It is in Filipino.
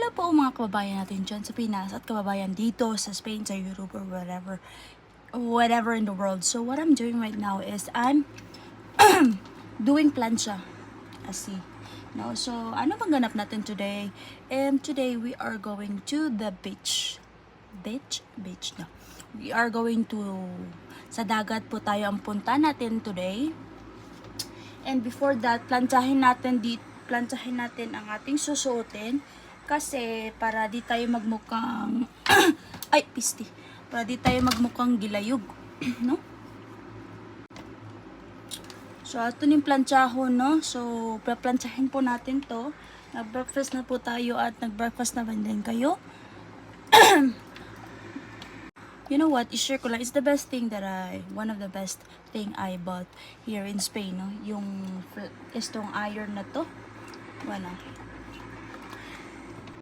Hello po mga kababayan natin dyan sa Pinas at kababayan dito sa Spain, sa Europe, or whatever in the world. So what I'm doing right now is I'm doing plancha. See. No, so ano bang ganap natin today? Today we are going to the beach. Beach no. We are going to sa dagat po tayo ang punta natin today. And before that, planchahin natin ang ating susuotin kasi para di tayo magmukhang ay pisti. Para di tayo magmukhang gilayog, no? So, ito yung planchahon, no? So, planchahin po natin to. Nag-breakfast na po tayo at nag-breakfast na din kayo. You know what? I-share ko lang. It's the best thing one of the best thing I bought here in Spain, no? Yung, itong iron na to. Wala.